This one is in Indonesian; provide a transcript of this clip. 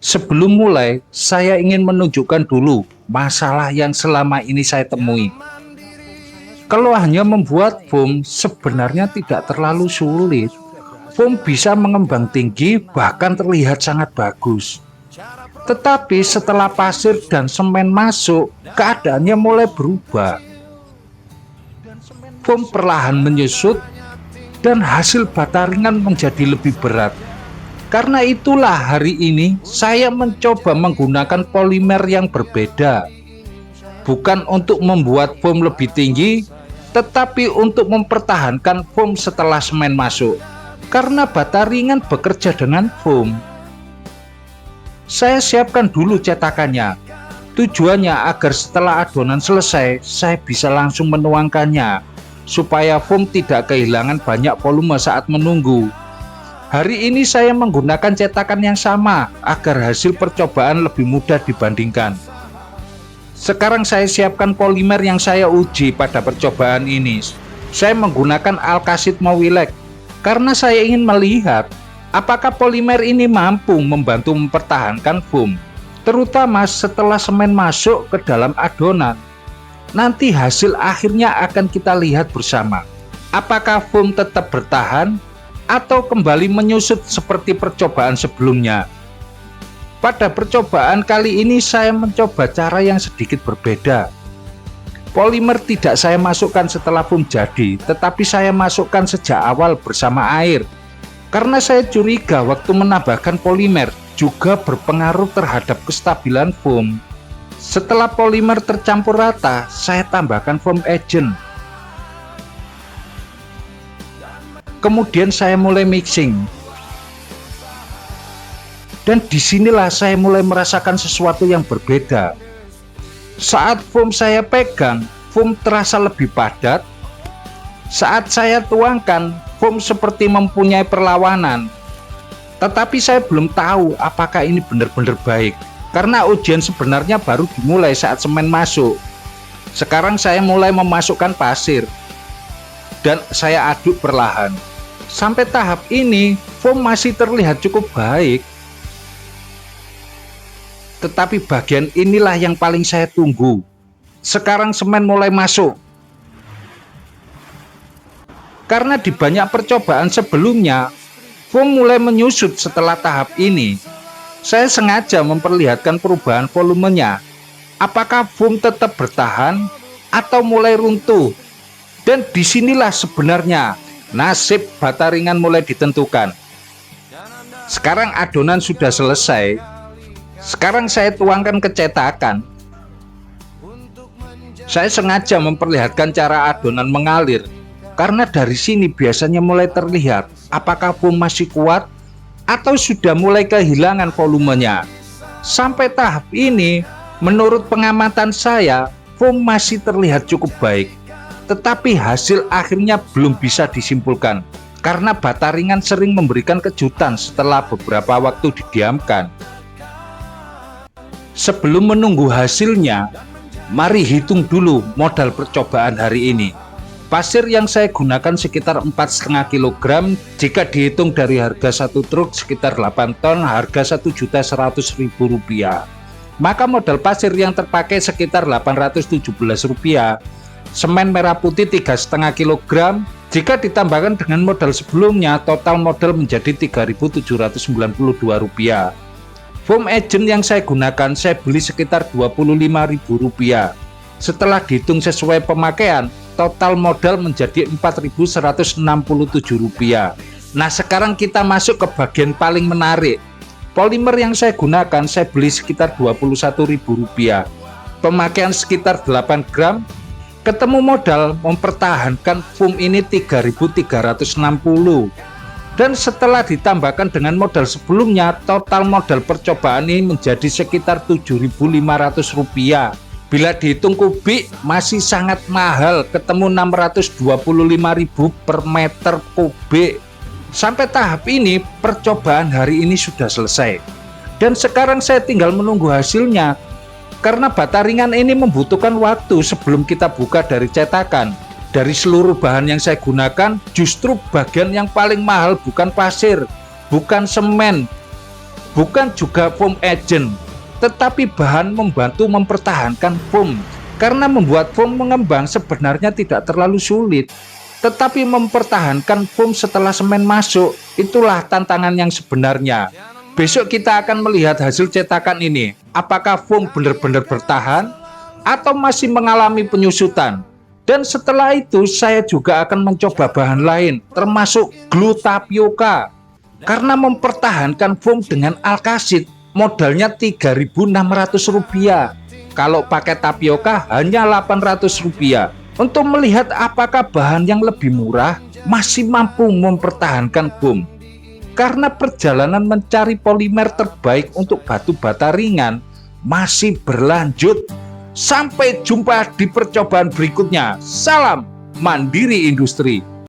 Sebelum mulai, saya ingin menunjukkan dulu masalah yang selama ini saya temui. Kalau hanya membuat foam sebenarnya tidak terlalu sulit. Foam bisa mengembang tinggi bahkan terlihat sangat bagus. Tetapi setelah pasir dan semen masuk, keadaannya mulai berubah. Foam perlahan menyusut dan hasil bata ringan menjadi lebih berat. Karena itulah hari ini saya mencoba menggunakan polimer yang berbeda. Bukan untuk membuat foam lebih tinggi, tetapi untuk mempertahankan foam setelah semen masuk. Karena bata ringan bekerja dengan foam. Saya siapkan dulu cetakannya. Tujuannya agar setelah adonan selesai, saya bisa langsung menuangkannya, supaya foam tidak kehilangan banyak volume saat menunggu. Hari ini saya menggunakan cetakan yang sama agar hasil percobaan lebih mudah dibandingkan. Sekarang saya siapkan polimer yang saya uji pada percobaan ini. Saya menggunakan alkasid mowilek karena saya ingin melihat apakah polimer ini mampu membantu mempertahankan foam, terutama setelah semen masuk ke dalam adonan. Nanti hasil akhirnya akan kita lihat bersama. Apakah foam tetap bertahan atau kembali menyusut seperti percobaan sebelumnya. Pada percobaan kali ini saya mencoba cara yang sedikit berbeda. Polimer tidak saya masukkan setelah foam jadi, tetapi saya masukkan sejak awal bersama air. Karena saya curiga waktu menambahkan polimer juga berpengaruh terhadap kestabilan foam. Setelah polimer tercampur rata, saya tambahkan foam agent. Kemudian saya mulai mixing. Dan disinilah saya mulai merasakan sesuatu yang berbeda. Saat foam saya pegang, foam terasa lebih padat. Saat saya tuangkan, foam seperti mempunyai perlawanan. Tetapi saya belum tahu apakah ini benar-benar baik. Karena ujian sebenarnya baru dimulai saat semen masuk. Sekarang saya mulai memasukkan pasir. Dan saya aduk perlahan. Sampai tahap ini, foam masih terlihat cukup baik. Tetapi bagian inilah yang paling saya tunggu. Sekarang semen mulai masuk. Karena di banyak percobaan sebelumnya, foam mulai menyusut setelah tahap ini. Saya sengaja memperlihatkan perubahan volumenya. Apakah foam tetap bertahan atau mulai runtuh? Dan disinilah sebenarnya nasib bata ringan mulai ditentukan. Sekarang adonan sudah selesai. Sekarang saya tuangkan ke cetakan. Saya sengaja memperlihatkan cara adonan mengalir, karena dari sini biasanya mulai terlihat apakah foam masih kuat atau sudah mulai kehilangan volumenya. Sampai tahap ini, menurut pengamatan saya, foam masih terlihat cukup baik. Tetapi hasil akhirnya belum bisa disimpulkan karena bata ringan sering memberikan kejutan setelah beberapa waktu didiamkan. Sebelum menunggu hasilnya, mari hitung dulu modal percobaan hari ini. Pasir yang saya gunakan sekitar 4,5 kg, jika dihitung dari harga satu truk sekitar 8 ton, harga Rp1.100.000. Maka modal pasir yang terpakai sekitar Rp817. Semen merah putih 3,5 kg, jika ditambahkan dengan modal sebelumnya, total modal menjadi Rp3.792. Foam agent yang saya gunakan saya beli sekitar Rp25.000. Setelah dihitung sesuai pemakaian, total modal menjadi Rp4.167. Nah, sekarang kita masuk ke bagian paling menarik. Polimer yang saya gunakan saya beli sekitar Rp21.000. Pemakaian sekitar 8 gram. Ketemu modal mempertahankan foam ini Rp3.360. Dan setelah ditambahkan dengan modal sebelumnya, total modal percobaan ini menjadi sekitar Rp7.500. Bila dihitung kubik masih sangat mahal, ketemu Rp625.000 per meter kubik. Sampai tahap ini percobaan hari ini sudah selesai. Dan sekarang saya tinggal menunggu hasilnya. Karena bata ringan ini membutuhkan waktu sebelum kita buka dari cetakan. Dari seluruh bahan yang saya gunakan, justru bagian yang paling mahal bukan pasir, bukan semen, bukan juga foam agent, tetapi bahan membantu mempertahankan foam. Karena membuat foam mengembang sebenarnya tidak terlalu sulit, tetapi mempertahankan foam setelah semen masuk, itulah tantangan yang sebenarnya. Besok kita akan melihat hasil cetakan ini, apakah foam benar-benar bertahan atau masih mengalami penyusutan. Dan setelah itu saya juga akan mencoba bahan lain, termasuk glue tapioka. Karena mempertahankan foam dengan alkasid, modalnya Rp3.600. Kalau pakai tapioka hanya Rp800. Untuk melihat apakah bahan yang lebih murah masih mampu mempertahankan foam. Karena perjalanan mencari polimer terbaik untuk batu bata ringan masih berlanjut. Sampai jumpa di percobaan berikutnya. Salam Mandiri Industri.